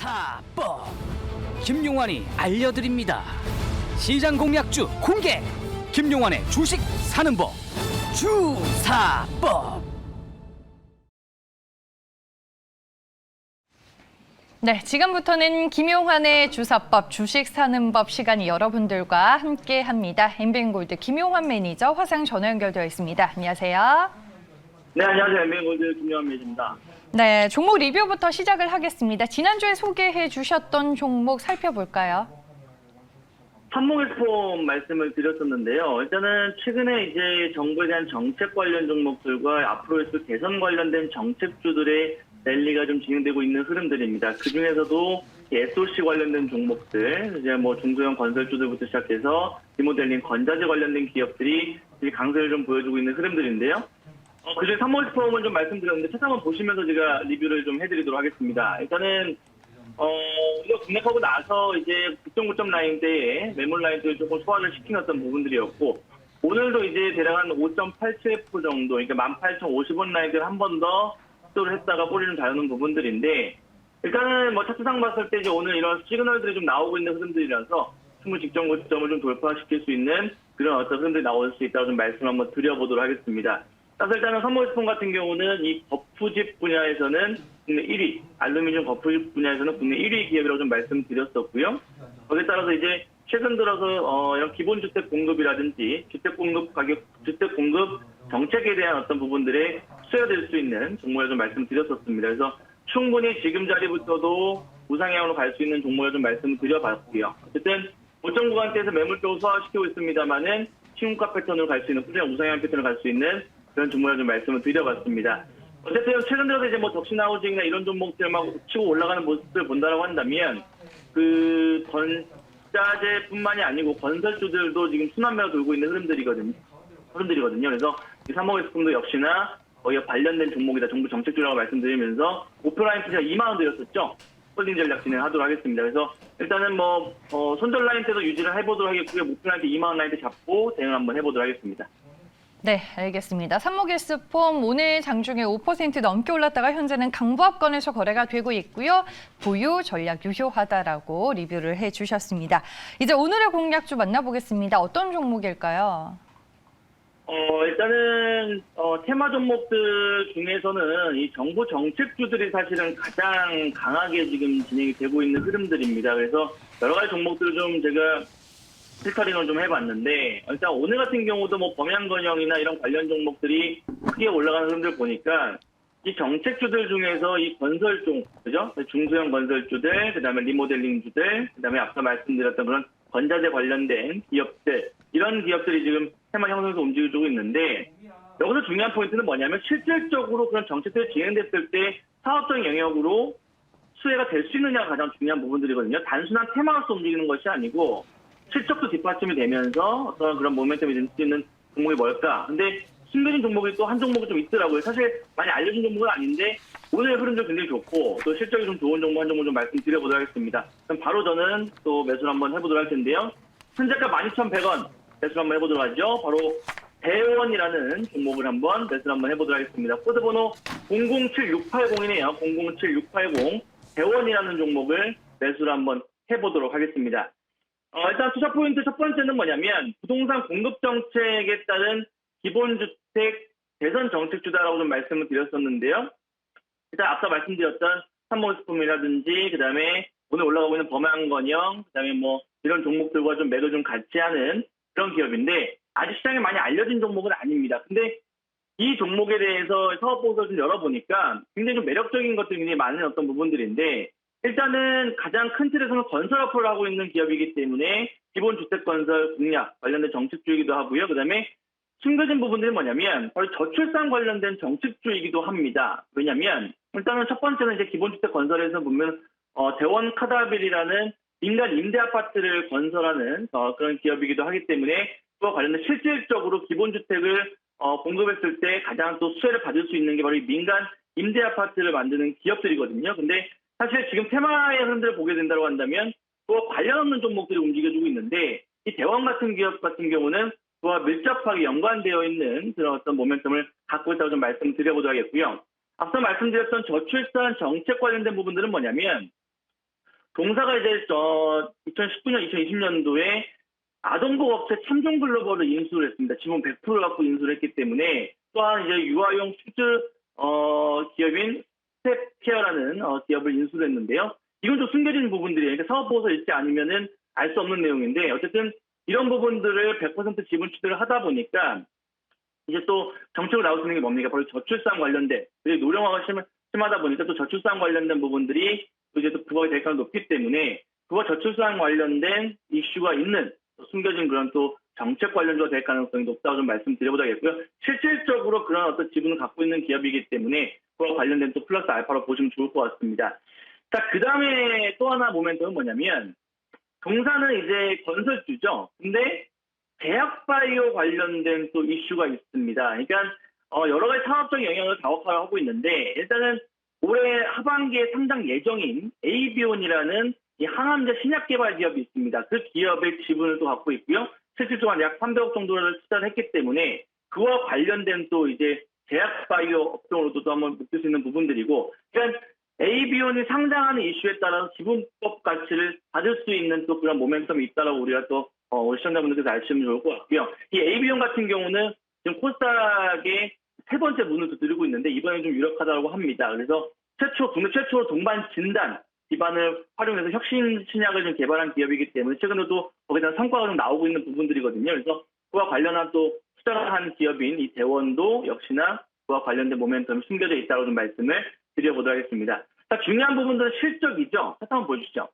주사법 김용환이 알려드립니다. 시장 공략주 공개. 김용환의 주식 사는 법 주사법. 네, 지금부터는 김용환의 주사법, 주식 사는 법 시간이 여러분들과 함께합니다. 엠뱅골드 김용환 매니저 화상 전화 연결되어 있습니다. 안녕하세요. 네, 안녕하세요. 엠뱅골드 김용환 매니저입니다. 네, 종목 리뷰부터 시작을 하겠습니다. 지난주에 소개해 주셨던 종목 살펴볼까요? 삼목엑스폼 말씀을 드렸었는데요. 일단은 최근에 이제 정부에 대한 정책 관련 종목들과 앞으로 있을 개선 관련된 정책주들의 랠리가 좀 진행되고 있는 흐름들입니다. 그 중에서도 SOC 관련된 종목들, 이제 뭐 중소형 건설주들부터 시작해서 리모델링, 건자재 관련된 기업들이 강세를 좀 보여주고 있는 흐름들인데요. 그중에 삼목엑스폼을 좀 말씀드렸는데 책 한번 보시면서 제가 리뷰를 좀 해드리도록 하겠습니다. 일단은 우리가 공략하고 나서 이제 9.9점 라인대에 매물 라인들을 조금 소화를 시킨 어떤 부분들이었고, 오늘도 이제 대략 한 5.87% 정도, 그러니까 18,050원 라인들 한 번 더 시도를 했다가 꼬리를 자르는 부분들인데, 일단은 뭐 차트상 봤을 때 이제 오늘 이런 시그널들이 좀 나오고 있는 흐름들이라서 충분히 직전 고점을 좀 돌파시킬 수 있는 그런 어떤 흐름들이 나올 수 있다고 좀 말씀 한번 드려보도록 하겠습니다. 그래서 일단은 삼목엑스폼 같은 경우는 이 거푸집 분야에서는 국내 1위, 알루미늄 거푸집 분야에서는 국내 1위 기업이라고 좀 말씀드렸었고요. 거기에 따라서 이제 최근 들어서 이런 기본주택 공급이라든지 주택 공급 가격, 주택 공급 정책에 대한 어떤 부분들에 수혜될 수 있는 종목을 좀 말씀드렸었습니다. 그래서 충분히 지금 자리부터도 우상향으로 갈 수 있는 종목을 좀 말씀드려봤고요. 어쨌든 5점 구간대에서 매물 쪽을 소화시키고 있습니다만은 신고가 패턴으로 갈 수 있는, 꾸준한 우상향 패턴으로 갈 수 있는 그런 종목을 좀 말씀을 드려봤습니다. 어쨌든 최근 들어서 이제 뭐 덕신하우징이나 이런 종목들만 치고 올라가는 모습을 본다라고 한다면 그 건자재뿐만이 아니고 건설주들도 지금 순환매가 돌고 있는 흐름들이거든요. 그래서 이 삼목엑스폼도 역시나 거기에 관련된 종목이다. 정부 정책주라고 말씀드리면서 목표라인 제가 2만 원 드렸었죠. 홀딩 전략 진행하도록 하겠습니다. 그래서 일단은 뭐 손절 라인 때도 유지를 해보도록 하겠고요. 목표라인 때 2만 원 라인 때 잡고 대응 한번 해보도록 하겠습니다. 네, 알겠습니다. 삼목엑스폼 오늘 장중에 5% 넘게 올랐다가 현재는 강보합권에서 거래가 되고 있고요. 보유 전략 유효하다라고 리뷰를 해주셨습니다. 이제 오늘의 공략주 만나보겠습니다. 어떤 종목일까요? 일단은 테마 종목들 중에서는 이 정부 정책주들이 사실은 가장 강하게 지금 진행이 되고 있는 흐름들입니다. 그래서 여러 가지 종목들을 좀 제가 필터링을 좀 해봤는데, 일단 오늘 같은 경우도 뭐 범양건영이나 이런 관련 종목들이 크게 올라가는 흐름들 보니까 이 정책주들 중에서 이 건설종, 그죠? 중소형 건설주들, 그다음에 리모델링주들, 그다음에 앞서 말씀드렸던 그런 건자재 관련된 기업들, 이런 기업들이 지금 테마 형성에서 움직여주고 있는데, 여기서 중요한 포인트는 뭐냐면 실질적으로 그런 정책들이 진행됐을 때 사업적 영역으로 수혜가 될 수 있느냐가 가장 중요한 부분들이거든요. 단순한 테마로서 움직이는 것이 아니고 실적도 뒷받침이 되면서 어떤 그런 모멘텀이 될 수 있는 종목이 뭘까? 근데 숨겨진 종목이 또 한 종목이 좀 있더라고요. 사실 많이 알려진 종목은 아닌데 오늘의 흐름도 굉장히 좋고 또 실적이 좀 좋은 종목 한 종목 좀 말씀드려보도록 하겠습니다. 그럼 바로 저는 또 매수를 한번 해보도록 할 텐데요. 현재가 12,100원 매수를 한번 해보도록 하죠. 바로 대원이라는 종목을 한번 매수를 한번 해보도록 하겠습니다. 코드번호 007680이네요. 007680 대원이라는 종목을 매수를 한번 해보도록 하겠습니다. 일단 투자 포인트 첫 번째는 뭐냐면 부동산 공급 정책에 따른 기본주택 대선 정책주다라고 좀 말씀을 드렸었는데요. 일단 앞서 말씀드렸던 삼목엑스폼이라든지 그다음에 오늘 올라가고 있는 범양건영, 그다음에 뭐 이런 종목들과 좀 매도 좀 같이 하는 그런 기업인데 아직 시장에 많이 알려진 종목은 아닙니다. 근데 이 종목에 대해서 사업보고서를 좀 열어보니까 굉장히 좀 매력적인 것들이 굉장히 많은 어떤 부분들인데, 일단은 가장 큰 틀에서는 건설 업을 하고 있는 기업이기 때문에 기본주택건설 공략 관련된 정책주이기도 하고요. 그다음에 숨겨진 부분들이 뭐냐면 바로 저출산 관련된 정책주이기도 합니다. 왜냐하면 일단은 첫 번째는 이제 기본주택건설에서 보면 대원 카다빌이라는 민간 임대아파트를 건설하는 그런 기업이기도 하기 때문에 그와 관련된 실질적으로 기본주택을 공급했을 때 가장 또 수혜를 받을 수 있는 게 바로 이 민간 임대아파트를 만드는 기업들이거든요. 근데 사실 지금 테마의 흐름들을 보게 된다고 한다면 그와 관련 없는 종목들이 움직여주고 있는데 이 대원 같은 기업 같은 경우는 그와 밀접하게 연관되어 있는 그런 어떤 모멘텀을 갖고 있다고 좀 말씀드려보도록 하겠고요. 앞서 말씀드렸던 저출산 정책 관련된 부분들은 뭐냐면 동사가 이제 2019년, 2020년도에 아동복업체 참종글로벌을 인수를 했습니다. 지분 100%를 갖고 인수를 했기 때문에 또한 이제 유아용 슈즈 기업인 스텝케어라는 기업을 인수를 했는데요. 이건 좀 숨겨진 부분들이에요. 그러니까 사업보고서 읽지 않으면은 알 수 없는 내용인데 어쨌든 이런 부분들을 100% 지분 추대를 하다 보니까 이제 또 정책으로 나올 수 있는 게 뭡니까? 바로 저출산 관련된 노령화가 심하다 보니까 또 저출산 관련된 부분들이 또 이제 또 부각이 될 가능성이 높기 때문에 그와 저출산 관련된 이슈가 있는 숨겨진 그런 또 정책 관련주가 될 가능성이 높다고 좀 말씀드려보자겠고요. 실질적으로 그런 어떤 지분을 갖고 있는 기업이기 때문에 그와 관련된 또 플러스 알파로 보시면 좋을 것 같습니다. 자, 그 다음에 또 하나 모멘텀은 뭐냐면 동사는 이제 건설주죠. 근데 제약바이오 관련된 또 이슈가 있습니다. 그러니까 여러 가지 산업적 영향을 가혹하고 있는데 일단은 올해 하반기에 상장 예정인 에이비온이라는 이 항암제 신약 개발 기업이 있습니다. 그 기업의 지분을 또 갖고 있고요. 실질적으로 약 300억 정도를 투자를 했기 때문에 그와 관련된 또 이제 제약바이오 업종으로도 또 한번 묶을 수 있는 부분들이고, 그러니까 에이비온이 상장하는 이슈에 따라서 지분법 가치를 받을 수 있는 또 그런 모멘텀이 있다라고 우리가 또 우리 시청자분들께서 아시면 좋을 것 같고요. 이 에이비온 같은 경우는 지금 코스닥의 세 번째 문을 두드리고 있는데 이번에 좀 유력하다고 합니다. 그래서 국내 최초로 동반 진단 기반을 활용해서 혁신 신약을 좀 개발한 기업이기 때문에 최근에도 거기에 대한 성과가 좀 나오고 있는 부분들이거든요. 그래서 그와 관련한 또 투자를 한 기업인 이 대원도 역시나 그와 관련된 모멘텀이 숨겨져 있다고 좀 말씀을 드려보도록 하겠습니다. 자, 중요한 부분들은 실적이죠. 한번 보시죠.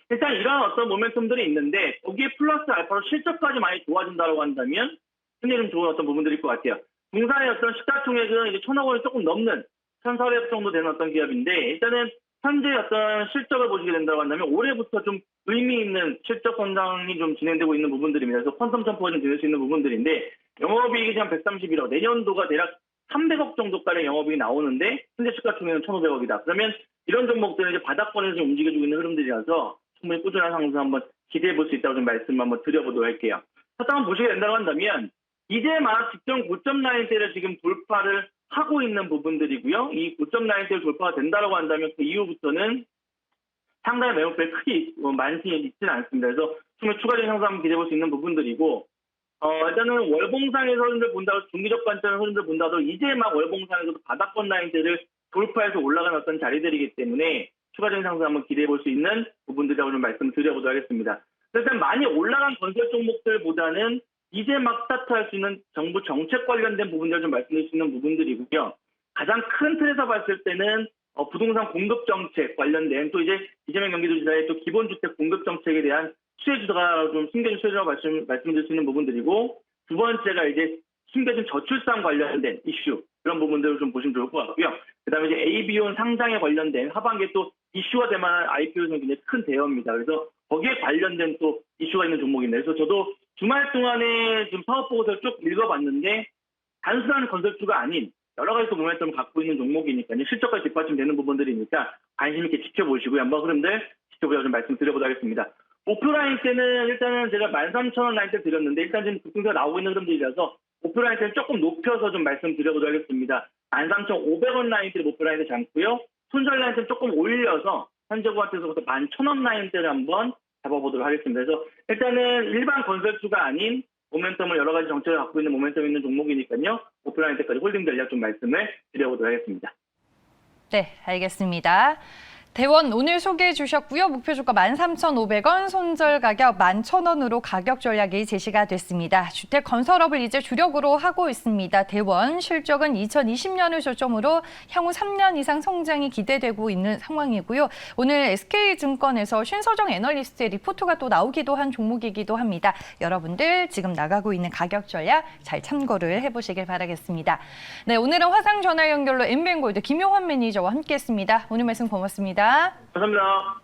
일단 이런 어떤 모멘텀들이 있는데 거기에 플러스 알파로 실적까지 많이 좋아진다고 한다면 굉장히 좀 좋은 어떤 부분들일 것 같아요. 동사의 어떤 시가총액은 이제 1,000억 원이 조금 넘는 1,400억 정도 되는 어떤 기업인데 일단은 현재 어떤 실적을 보시게 된다고 한다면 올해부터 좀 의미 있는 실적 성장이 좀 진행되고 있는 부분들입니다. 그래서 컨섬션퍼가 좀 될 수 있는 부분들인데 영업이익이 한 131억, 내년도가 대략 300억 정도까지 영업이익이 나오는데 현재 시가총액은 1,500억이다. 그러면 이런 종목들은 이제 바닥권에서 좀 움직여주고 있는 흐름들이라서 충분히 꾸준한 상승 한번 기대해 볼 수 있다고 좀 말씀 한번 드려보도록 할게요. 한번 보시게 된다고 한다면 이제 막 직전 고점 라인대를 지금 돌파를 하고 있는 부분들이고요. 이 고점 라인대를 돌파가 된다고 한다면 그 이후부터는 상당히 매물표에 크게 많이 있지는 않습니다. 그래서 충분히 추가적인 상승 한번 기대해 볼 수 있는 부분들이고 일단은 월봉상의 흐름들 본다고 중기적 관점의 흐름들 본다도 이제 막 월봉상에서도 바닥권 라인대를 돌파해서 올라가는 어떤 자리들이기 때문에 추가적인 상승 한번 기대해 볼 수 있는 부분들이라고 좀 말씀드려보도록 하겠습니다. 일단 많이 올라간 건설 종목들보다는 이제 막 스타트할 수 있는 정부 정책 관련된 부분들을 좀 말씀드릴 수 있는 부분들이고요. 가장 큰 틀에서 봤을 때는 부동산 공급 정책 관련된 또 이제 이재명 경기도지사의 또 기본주택 공급 정책에 대한 수혜주가 좀 숨겨진 수혜주라고 말씀드릴 수 있는 부분들이고 두 번째가 이제 숨겨진 저출산 관련된 이슈 그런 부분들을 좀 보시면 좋을 것 같고요. 그다음에 이제 에이비온 상장에 관련된 하반기에 또 이슈가 될 만한 IPO는 굉장히 큰 대여입니다. 그래서 거기에 관련된 또 이슈가 있는 종목인데 그래서 저도 주말 동안에 지금 사업보고서를 쭉 읽어봤는데 단순한 건설주가 아닌 여러 가지 또 모멘텀을 갖고 있는 종목이니까요. 실적까지 뒷받침되는 부분들이니까 관심 있게 지켜보시고요. 한번 흐름들 지켜보자고 좀 말씀드려보도록 하겠습니다. 목표 라인 때는 일단은 제가 13,000원 라인 때 드렸는데 일단 지금 급등세가 나오고 있는 흐름들이라서 목표 라인 때는 조금 높여서 좀 말씀드려보도록 하겠습니다. 13,500원 라인 때 목표 라인 때 잡고요. 손절 라인 때는 조금 올려서 현재 구간에서부터 11,000원 라인 때를 한번 잡아보도록 하겠습니다. 그래서 일단은 일반 건설주가 아닌 모멘텀을 여러 가지 정책을 갖고 있는 모멘텀 있는 종목이니까요. 목표 라인 때까지 홀딩 전략 좀 말씀을 드려보도록 하겠습니다. 네, 알겠습니다. 대원 오늘 소개해 주셨고요. 목표 주가 13,500원, 손절 가격 11,000원으로 가격 전략이 제시가 됐습니다. 주택 건설업을 이제 주력으로 하고 있습니다. 대원 실적은 2020년을 저점으로 향후 3년 이상 성장이 기대되고 있는 상황이고요. 오늘 SK증권에서 신서정 애널리스트의 리포트가 또 나오기도 한 종목이기도 합니다. 여러분들 지금 나가고 있는 가격 전략 잘 참고를 해보시길 바라겠습니다. 네, 오늘은 화상 전화 연결로 엠비엔골드 김용환 매니저와 함께했습니다. 오늘 말씀 고맙습니다. 감사합니다.